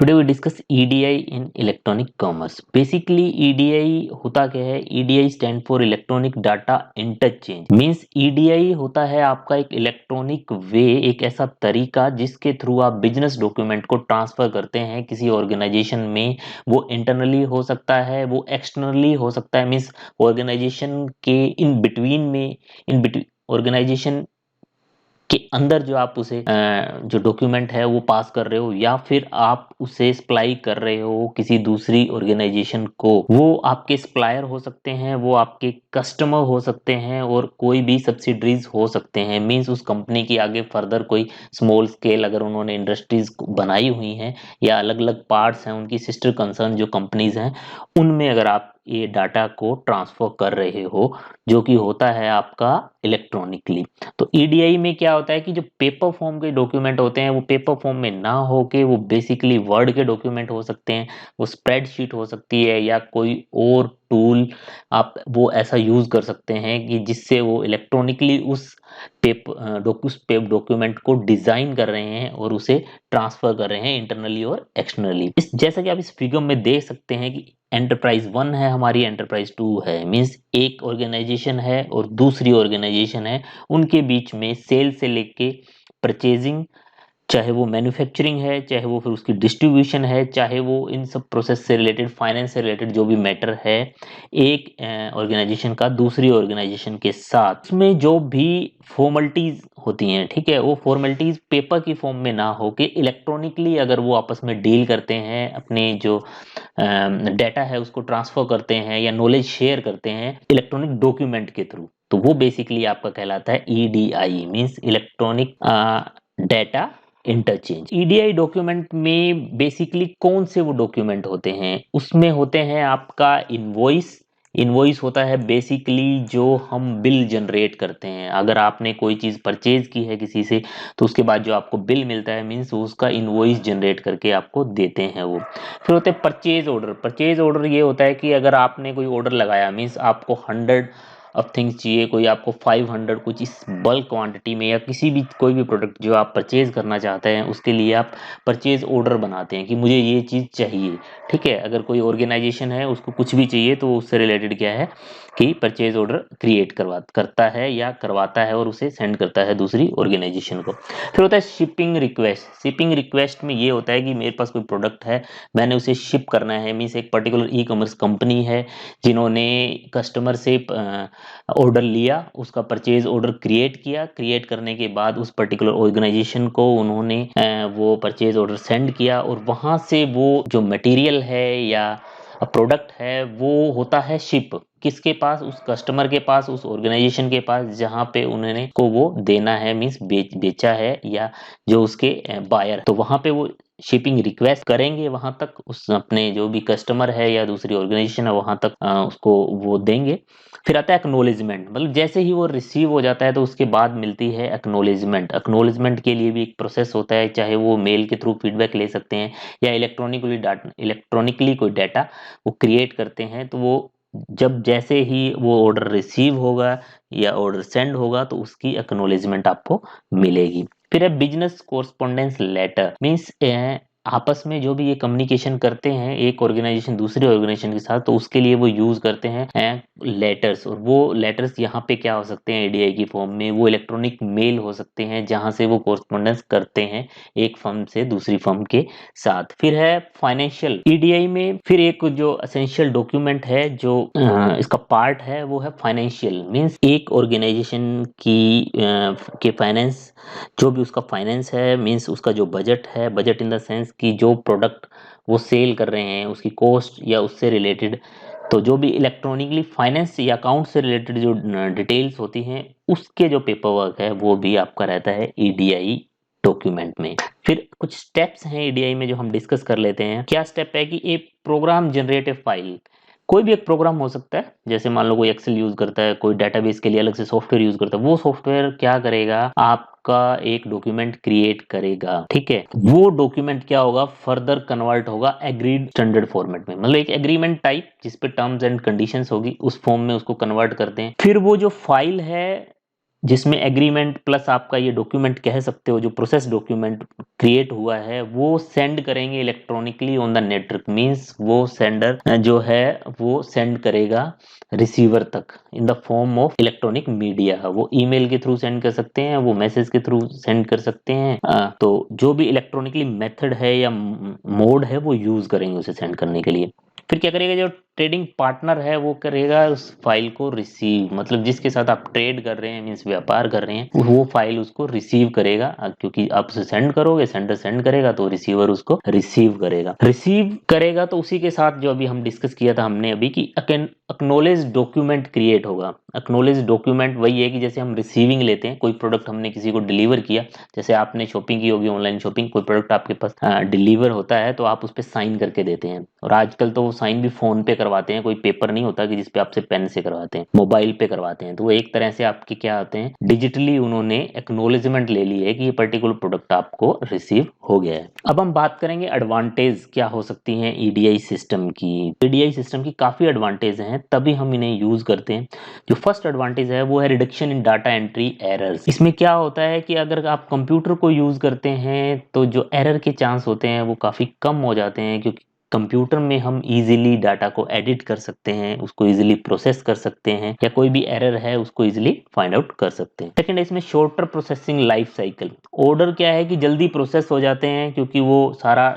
Today we discuss EDI in electronic commerce. Basically EDI होता क्या है? EDI stand for electronic data interchange. Means EDI होता है आपका एक इलेक्ट्रॉनिक वे, एक ऐसा तरीका जिसके थ्रू आप बिजनेस डॉक्यूमेंट को ट्रांसफर करते हैं किसी ऑर्गेनाइजेशन में। वो इंटरनली हो सकता है, वो एक्सटर्नली हो सकता है। मींस ऑर्गेनाइजेशन के इन बिटवीन ऑर्गेनाइजेशन के अंदर जो आप उसे जो डॉक्यूमेंट है वो पास कर रहे हो, या फिर आप उसे सप्लाई कर रहे हो किसी दूसरी ऑर्गेनाइजेशन को। वो आपके सप्लायर हो सकते हैं, वो आपके कस्टमर हो सकते हैं, और कोई भी सब्सिडरीज हो सकते हैं। मींस उस कंपनी की आगे फर्दर कोई स्मॉल स्केल अगर उन्होंने इंडस्ट्रीज बनाई हुई हैं, या अलग अलग पार्ट्स हैं उनकी सिस्टर कंसर्न जो कंपनीज हैं, उनमें अगर आप ये डाटा को ट्रांसफर कर रहे हो, जो कि होता है आपका इलेक्ट्रॉनिकली। तो ईडीआई में क्या होता है कि जो पेपर फॉर्म के डॉक्यूमेंट होते हैं वो पेपर फॉर्म में ना होके वो बेसिकली वर्ड के डॉक्यूमेंट हो सकते हैं, वो स्प्रेडशीट हो सकती है, या कोई और टूल आप वो ऐसा यूज कर सकते हैं कि जिससे वो इलेक्ट्रॉनिकली उस डॉक्यूमेंट को डिजाइन कर रहे हैं और उसे ट्रांसफर कर रहे हैं इंटरनली और एक्सटर्नली। इस जैसा कि आप इस फिगर में देख सकते हैं कि एंटरप्राइज 1 है हमारी, एंटरप्राइज 2 है। मींस एक ऑर्गेनाइजेशन है और दूसरी ऑर्गेनाइजेशन है, उनके बीच में सेल से लेके परचेजिंग, चाहे वो मैन्युफैक्चरिंग है, चाहे वो फिर उसकी डिस्ट्रीब्यूशन है, चाहे वो इन सब प्रोसेस से रिलेटेड, फाइनेंस से रिलेटेड जो भी मैटर है एक ऑर्गेनाइजेशन का दूसरी ऑर्गेनाइजेशन के साथ, उसमें जो भी फॉर्मेलिटीज होती हैं, ठीक है, वो फॉर्मेलिटीज पेपर की फॉर्म में ना होके इलेक्ट्रॉनिकली अगर वो आपस में डील करते हैं, अपने जो डाटा है उसको ट्रांसफर करते हैं या नॉलेज शेयर करते हैं इलेक्ट्रॉनिक डॉक्यूमेंट के थ्रू, तो वो बेसिकली आपका कहलाता है EDI, means electronic data interchange. EDI document में बेसिकली कौन से वो डॉक्यूमेंट होते हैं? उसमें होते हैं आपका इनवॉइस। इनवॉइस होता है बेसिकली जो हम बिल जनरेट करते हैं। अगर आपने कोई चीज परचेज की है किसी से, तो उसके बाद जो आपको बिल मिलता है, मीन्स उसका इनवॉइस जनरेट करके आपको देते हैं वो। फिर होते हैं परचेज ऑर्डर। परचेज ऑर्डर ये होता है कि अगर आपने कोई ऑर्डर लगाया, मीन्स आपको 100 ऑफ थिंग्स चाहिए, कोई आपको 500 कुछ इस बल्क क्वांटिटी में, या किसी भी कोई भी प्रोडक्ट जो आप परचेज करना चाहते हैं उसके लिए आप परचेज ऑर्डर बनाते हैं कि मुझे ये चीज़ चाहिए। ठीक है, अगर कोई ऑर्गेनाइजेशन है उसको कुछ भी चाहिए तो उससे रिलेटेड क्या है कि परचेज ऑर्डर क्रिएट करता है या करवाता है और उसे सेंड करता है दूसरी ऑर्गेनाइजेशन को। फिर होता है शिपिंग रिक्वेस्ट। शिपिंग रिक्वेस्ट में ये होता है कि मेरे पास कोई प्रोडक्ट है, मैंने उसे शिप करना है। मीन्स एक पर्टिकुलर ई कॉमर्स कंपनी है जिन्होंने कस्टमर से ऑर्डर लिया, उसका परचेज ऑर्डर क्रिएट किया, क्रिएट करने के बाद उस पर्टिकुलर ऑर्गेनाइजेशन को उन्होंने वो परचेज ऑर्डर सेंड किया, और वहां से वो जो मटेरियल है या प्रोडक्ट है वो होता है शिप किसके पास? उस कस्टमर के पास, उस ऑर्गेनाइजेशन के पास जहां पे उन्होंने को वो देना है, मींस बेचा है, या जो उसके बायर, तो वहां पे वो शिपिंग रिक्वेस्ट करेंगे, वहां तक उस अपने जो भी कस्टमर है या दूसरी ऑर्गेनाइजेशन है वहां तक उसको वो देंगे। फिर आता है एक्नोलेजमेंट। मतलब जैसे ही वो रिसीव हो जाता है तो उसके बाद मिलती है एक्नोलेजमेंट। एक्नोलेजमेंट के लिए भी एक प्रोसेस होता है, चाहे वो मेल के थ्रू फीडबैक ले सकते हैं या इलेक्ट्रॉनिकली कोई डाटा वो क्रिएट करते हैं, तो वो जब जैसे ही वो ऑर्डर रिसीव होगा या ऑर्डर सेंड होगा तो उसकी एक्नोलेजमेंट आपको मिलेगी। फिर है बिजनेस कोरस्पोंडेंस लेटर। मीन्स आपस में जो भी ये कम्युनिकेशन करते हैं एक ऑर्गेनाइजेशन दूसरे ऑर्गेनाइजेशन के साथ, तो उसके लिए वो यूज करते हैं लेटर्स। और वो लेटर्स यहाँ पे क्या हो सकते हैं एडीआई की फॉर्म में? वो इलेक्ट्रॉनिक मेल हो सकते हैं जहां से वो कोरस्पोंडेंस करते हैं एक फर्म से दूसरी फर्म के साथ। फिर है फाइनेंशियल। ईडीआई में फिर एक जो असेंशियल डॉक्यूमेंट है जो इसका पार्ट है वो है फाइनेंशियल। मींस एक ऑर्गेनाइजेशन की के फाइनेंस, जो भी उसका फाइनेंस है, मींस उसका जो बजट है, बजट इन द सेंस कि जो प्रोडक्ट वो सेल कर रहे हैं उसकी कॉस्ट या उससे रिलेटेड, तो जो भी इलेक्ट्रॉनिकली फाइनेंस या अकाउंट से रिलेटेड जो डिटेल्स होती हैं उसके जो पेपर वर्क है वो भी आपका रहता है ईडीआई डॉक्यूमेंट में। फिर कुछ स्टेप्स हैं ईडीआई में जो हम डिस्कस कर लेते हैं। क्या स्टेप है कि एक प्रोग्राम जनरेटिव फाइल, कोई भी एक प्रोग्राम हो सकता है, जैसे मान लो कोई एक्सेल यूज करता है, कोई डेटाबेस के लिए अलग से सॉफ्टवेयर यूज करता है, वो सॉफ्टवेयर क्या करेगा? आपका एक डॉक्यूमेंट क्रिएट करेगा। ठीक है, वो डॉक्यूमेंट क्या होगा? फर्दर कन्वर्ट होगा एग्रीड स्टैंडर्ड फॉर्मेट में। मतलब एक एग्रीमेंट टाइप जिसपे टर्म्स एंड कंडीशंस होगी, उस फॉर्म में उसको कन्वर्ट करते हैं। फिर वो जो फाइल है जिसमें एग्रीमेंट प्लस आपका ये डॉक्यूमेंट कह सकते हो, जो प्रोसेस डॉक्यूमेंट क्रिएट हुआ है वो सेंड करेंगे electronically on the network. Means वो सेंडर जो है वो सेंड करेगा रिसीवर तक in the form of electronic media. वो ईमेल के थ्रू सेंड कर सकते हैं, वो मैसेज के थ्रू सेंड कर सकते हैं। तो जो भी इलेक्ट्रॉनिकली मेथड है या मोड है वो यूज करेंगे उसे सेंड करने के लिए। फिर क्या करेगा, जो ट्रेडिंग पार्टनर है वो करेगा उस फाइल को रिसीव, मतलब जिसके साथ आप ट्रेड कर रहे हैं मीन्स व्यापार कर रहे हैं वो फाइल उसको रिसीव करेगा। क्योंकि आप उसे सेंड करोगे, सेंडर सेंड करेगा तो रिसीवर उसको रिसीव करेगा। रिसीव करेगा तो उसी के साथ जो अभी हम डिस्कस किया था हमने अभी कि एक्नॉलेज डॉक्यूमेंट क्रिएट होगा। एक्नॉलेज डॉक्यूमेंट वही है कि जैसे हम रिसीविंग लेते हैं, कोई प्रोडक्ट हमने किसी को डिलीवर किया, जैसे आपने शॉपिंग की होगी ऑनलाइन शॉपिंग, कोई प्रोडक्ट आपके पास डिलीवर होता है तो आप उस पर साइन करके देते हैं। और आजकल तो वो साइन भी फोन पे करवाते हैं, कोई पेपर नहीं होता कि जिसपे आपसे पेन से करवाते हैं, मोबाइल पे करवाते हैं। तो वो एक तरह से आपके क्या होते हैं, डिजिटली उन्होंने एक्नॉलेजमेंट ले ली है कि ये पर्टिकुलर प्रोडक्ट आपको रिसीव हो गया है। अब हम बात करेंगे एडवांटेज क्या हो सकती हैं ईडीआई सिस्टम की। ईडीआई सिस्टम की काफी एडवांटेज हैं, तभी हम इन्हें यूज करते हैं। जो फर्स्ट एडवांटेज है वो है reduction in data entry errors. इसमें क्या होता है कि अगर आप कंप्यूटर को यूज करते हैं तो जो एरर के चांस होते हैं वो काफी कम हो जाते हैं, क्योंकि कंप्यूटर में हम इजीली डाटा को एडिट कर सकते हैं, उसको इजीली प्रोसेस कर सकते हैं, या कोई भी एरर है उसको इजीली फाइंड आउट कर सकते हैं। सेकंड है इसमें shorter processing life cycle. Order क्या है कि जल्दी प्रोसेस हो जाते हैं, क्योंकि वो सारा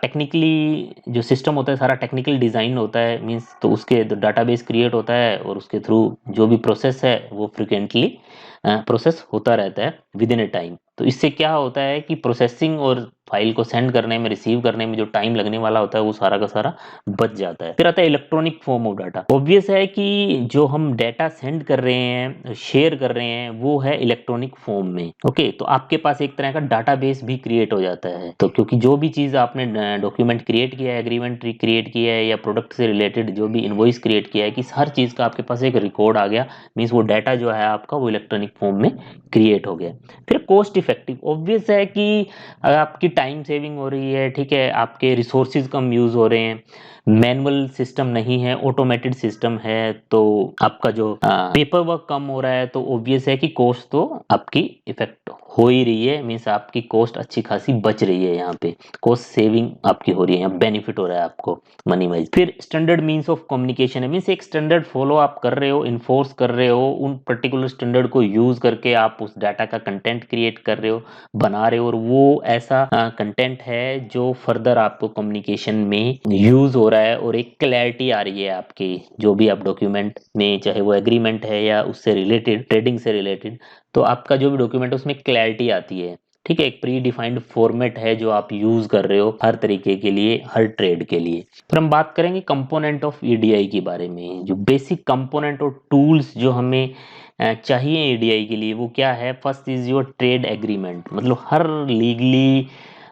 टेक्निकली जो सिस्टम होता है सारा टेक्निकल डिजाइन होता है मींस, तो उसके डाटाबेस क्रिएट होता है और उसके थ्रू जो भी प्रोसेस है वो फ्रिक्वेंटली प्रोसेस होता रहता है विद इन ए टाइम। तो इससे क्या होता है कि प्रोसेसिंग और फाइल को सेंड करने में, रिसीव करने में जो टाइम लगने वाला होता है वो सारा का सारा बच जाता है। फिर आता है electronic form of data. Obvious है कि जो हम डाटा सेंड कर रहे हैं, शेयर कर रहे हैं, वो है इलेक्ट्रॉनिक फॉर्म में। ओके, तो आपके पास एक तरह का डाटाबेस भी क्रिएट हो जाता है। तो क्योंकि जो भी चीज आपने डॉक्यूमेंट क्रिएट किया है, एग्रीमेंट क्रिएट किया है, या प्रोडक्ट से रिलेटेड जो भी इनवॉइस क्रिएट किया है, कि हर चीज का आपके पास एक रिकॉर्ड आ गया, मीन्स वो डाटा जो है आपका वो इलेक्ट्रॉनिक फॉर्म में क्रिएट हो गया। फिर कॉस्ट इफेक्टिव। ऑब्वियस है कि अगर आपकी टाइम सेविंग हो रही है, ठीक है, आपके रिसोर्सेज कम यूज हो रहे हैं, मैनुअल सिस्टम नहीं है, ऑटोमेटेड सिस्टम है, तो आपका जो पेपर वर्क कम हो रहा है, तो ऑब्वियस है कि कॉस्ट तो आपकी इफेक्ट हो ही रही है। मीन्स आपकी कॉस्ट अच्छी खासी बच रही है, यहाँ पे कॉस्ट सेविंग आपकी हो रही है, बेनिफिट हो रहा है आपको मनी वाइज। फिर स्टैंडर्ड मीन्स ऑफ कम्युनिकेशन है, मीन्स एक स्टैंडर्ड फॉलो आप कर रहे हो, इन्फोर्स कर रहे हो, उन पर्टिकुलर स्टैंडर्ड को यूज करके आप उस डाटा का कंटेंट क्रिएट कर रहे हो, बना रहे हो, और वो ऐसा कंटेंट है जो फर्दर आपको कम्युनिकेशन में यूज हो रहा है, और एक क्लैरिटी आ रही है आपकी जो भी आप डॉक्यूमेंट में, चाहे वो एग्रीमेंट है या उससे रिलेटेड, ट्रेडिंग से रिलेटेड, तो आपका जो भी डॉक्यूमेंट है उसमें क्लैरिटी आती है। ठीक है, एक प्री डिफाइंड फॉर्मेट है जो आप यूज कर रहे हो हर तरीके के लिए, हर ट्रेड के लिए। फिर हम बात करेंगे कंपोनेंट ऑफ ईडीआई के बारे में। जो बेसिक कंपोनेंट और टूल्स जो हमें चाहिए ईडीआई के लिए वो क्या है। First is your trade agreement, मतलब हर लीगली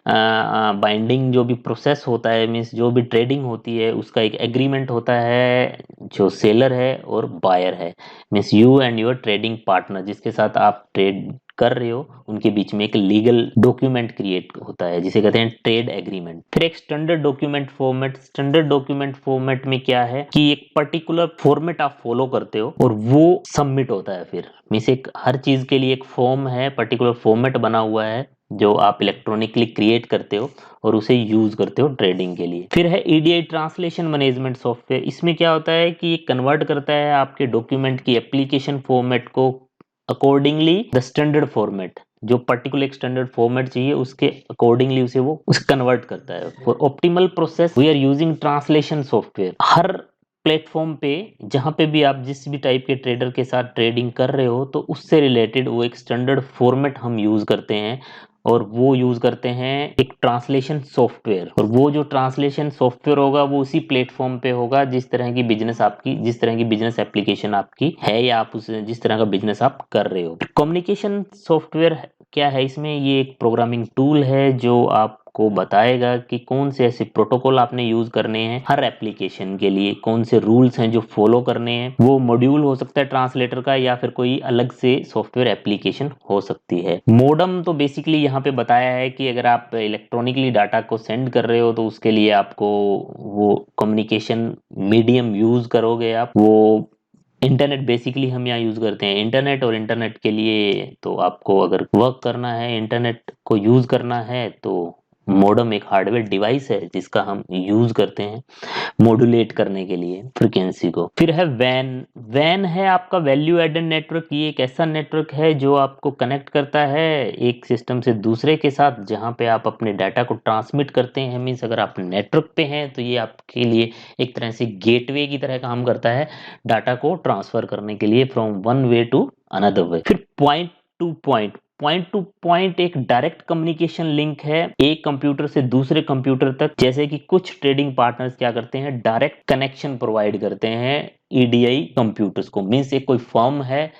बाइंडिंग जो भी प्रोसेस होता है, मीन्स जो भी ट्रेडिंग होती है उसका एक एग्रीमेंट होता है, जो सेलर है और बायर है, means you and your trading partner, जिसके साथ आप ट्रेड कर रहे हो, उनके बीच में एक लीगल डॉक्यूमेंट क्रिएट होता है जिसे कहते हैं ट्रेड एग्रीमेंट। फिर एक standard document format. Standard document format में क्या है कि एक पर्टिकुलर फॉर्मेट आप फॉलो करते हो और वो सबमिट होता है। फिर मीन्स एक हर चीज के लिए एक फॉर्म है, पर्टिकुलर फॉर्मेट बना हुआ है जो आप इलेक्ट्रॉनिकली क्रिएट करते हो और उसे यूज करते हो ट्रेडिंग के लिए। फिर है ईडीआई ट्रांसलेशन मैनेजमेंट सॉफ्टवेयर। इसमें क्या होता है कि कन्वर्ट करता है आपके डॉक्यूमेंट की एप्लीकेशन फॉर्मेट को अकॉर्डिंगली द स्टैंडर्ड फॉर्मेट, जो पर्टिकुलर एक स्टैंडर्ड फॉर्मेट चाहिए उसके अकॉर्डिंगली उसे वो उस कन्वर्ट करता है। For optimal process we are using translation software. हर प्लेटफॉर्म पे जहां पे भी आप जिस भी टाइप के ट्रेडर के साथ ट्रेडिंग कर रहे हो तो उससे रिलेटेड वो एक स्टैंडर्ड फॉर्मेट हम यूज करते हैं, और वो यूज करते हैं एक ट्रांसलेशन सॉफ्टवेयर। और वो जो ट्रांसलेशन सॉफ्टवेयर होगा वो उसी प्लेटफॉर्म पे होगा जिस तरह की बिजनेस आपकी, जिस तरह की बिजनेस एप्लीकेशन आपकी है, या आप उस जिस तरह का बिजनेस आप कर रहे हो। कम्युनिकेशन सॉफ्टवेयर क्या है इसमें, ये एक प्रोग्रामिंग टूल है जो आपको बताएगा कि कौन से ऐसे प्रोटोकॉल आपने यूज करने हैं हर एप्लीकेशन के लिए, कौन से रूल्स हैं जो फॉलो करने हैं। वो मॉड्यूल हो सकता है ट्रांसलेटर का, या फिर कोई अलग से सॉफ्टवेयर एप्लीकेशन हो सकती है। मोडम तो बेसिकली यहाँ पे बताया है कि अगर आप इलेक्ट्रॉनिकली डाटा को सेंड कर रहे हो तो उसके लिए आपको वो कम्युनिकेशन मीडियम यूज करोगे आप, वो इंटरनेट बेसिकली हम यहाँ यूज करते हैं इंटरनेट, और इंटरनेट के लिए तो आपको अगर वर्क करना है, इंटरनेट को यूज करना है, तो मॉडेम एक हार्डवेयर डिवाइस है जिसका हम यूज करते हैं मॉड्यूलेट करने के लिए फ्रीक्वेंसी को। फिर है वैन। वैन है आपका वैल्यू एडेड नेटवर्क। ये एक ऐसा नेटवर्क है जो आपको कनेक्ट करता है एक सिस्टम से दूसरे के साथ, जहां पे आप अपने डाटा को ट्रांसमिट करते हैं। मीन्स अगर आप नेटवर्क पे हैं तो ये आपके लिए एक तरह से गेटवे की तरह काम करता है डाटा को ट्रांसफर करने के लिए from one way to another way. फिर पॉइंट टू पॉइंट एक डायरेक्ट कम्युनिकेशन लिंक है एक कंप्यूटर से दूसरे कंप्यूटर तक। जैसे कि कुछ ट्रेडिंग पार्टनर्स क्या करते हैं, डायरेक्ट कनेक्शन प्रोवाइड करते हैं ईडीआई कंप्यूटर्स को। मीन्स एक कोई फर्म है,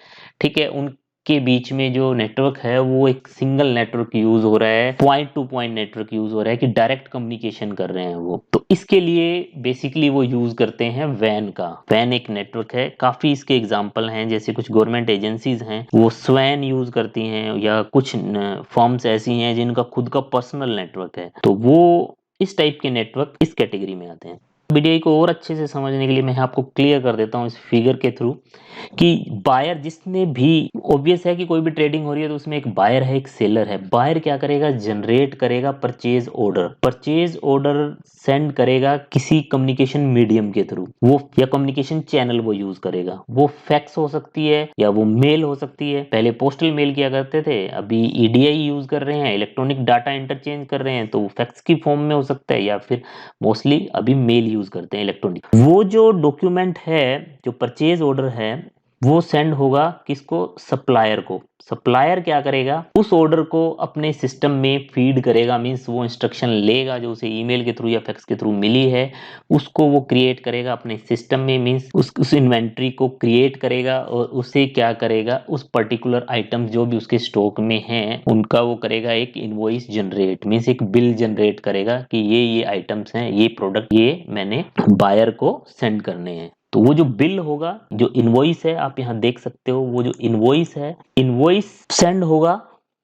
ठीक है, उनके बीच में जो नेटवर्क है वो एक सिंगल नेटवर्क यूज हो रहा है, point to point network use हो रहा है कि डायरेक्ट कम्युनिकेशन कर रहे हैं वो। तो इसके लिए बेसिकली वो यूज करते हैं वैन का। वैन एक नेटवर्क है, काफी इसके एग्जांपल हैं, जैसे कुछ गवर्नमेंट एजेंसीज हैं वो स्वैन यूज करती हैं, या कुछ फर्म्स ऐसी हैं जिनका खुद का पर्सनल नेटवर्क है, तो वो इस टाइप के नेटवर्क इस कैटेगरी में आते हैं। वीडियो को और अच्छे से समझने के लिए मैं आपको क्लियर कर देता हूँ इस फिगर के थ्रू कि बायर जिसने भी, ऑब्वियस है कि कोई भी ट्रेडिंग हो रही है तो उसमें एक बायर है एक सेलर है। बायर क्या करेगा, जनरेट करेगा purchase order. Purchase order send करेगा किसी कम्युनिकेशन मीडियम के थ्रू, वो या कम्युनिकेशन चैनल वो यूज करेगा। वो फैक्स हो सकती है या वो मेल हो सकती है। पहले पोस्टल मेल किया करते थे, अभी ईडीआई यूज कर रहे हैं, इलेक्ट्रॉनिक डाटा इंटरचेंज कर रहे हैं, तो वो फैक्स की फॉर्म में हो सकता है, या फिर मोस्टली अभी मेल यूज करते हैं इलेक्ट्रॉनिक। वो जो डॉक्यूमेंट है, जो परचेज ऑर्डर है, वो सेंड होगा किसको, सप्लायर को। सप्लायर क्या करेगा, उस ऑर्डर को अपने सिस्टम में फीड करेगा। मींस वो इंस्ट्रक्शन लेगा जो उसे ईमेल के थ्रू या फैक्स के थ्रू मिली है, उसको वो क्रिएट करेगा अपने सिस्टम में। मींस उस इन्वेंट्री को क्रिएट करेगा और उसे क्या करेगा, उस पर्टिकुलर आइटम जो भी उसके स्टॉक में हैं उनका वो करेगा एक इनवॉइस जनरेट। मींस एक बिल जनरेट करेगा कि ये आइटम्स हैं, ये प्रोडक्ट, ये मैंने बायर को सेंड करने हैं। तो वो जो बिल होगा, जो इनवॉइस है, आप यहाँ देख सकते हो, वो जो इनवॉइस है, इनवॉइस सेंड होगा,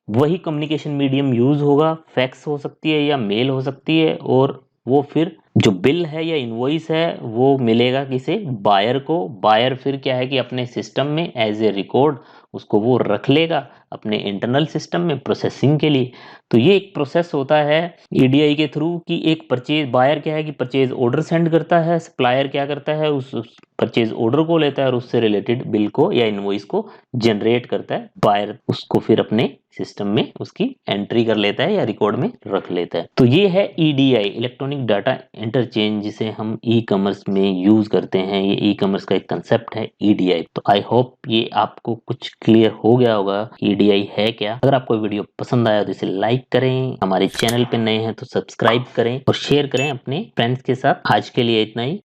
वही कम्युनिकेशन मीडियम यूज होगा। फैक्स हो सकती है या मेल हो सकती है, और वो फिर जो बिल है या इनवॉइस है वो मिलेगा किसे, बायर को। बायर फिर क्या है कि अपने सिस्टम में एज ए रिकॉर्ड उसको वो रख लेगा अपने इंटरनल सिस्टम में प्रोसेसिंग के लिए। तो ये एक प्रोसेस होता है ईडीआई के थ्रू कि एक परचेज, बायर क्या है कि परचेज ऑर्डर सेंड करता है, सप्लायर क्या करता है उस परचेज ऑर्डर को लेता है और उससे रिलेटेड बिल को या इनवॉइस को जनरेट करता है। बायर उसको फिर अपने सिस्टम में उसकी एंट्री कर लेता है या रिकॉर्ड में रख लेता है। तो ये है ईडीआई, इलेक्ट्रॉनिक डाटा इंटरचेंज, जिसे हम ई कॉमर्स में यूज करते हैं। ये ई कॉमर्स का एक कंसेप्ट है ईडीआई। तो आई होप ये आपको कुछ क्लियर हो गया होगा ईडीआई है क्या। अगर आपको वीडियो पसंद आया तो इसे लाइक करें, हमारे चैनल पे नए हैं तो सब्सक्राइब करें और शेयर करें अपने फ्रेंड्स के साथ। आज के लिए इतना ही।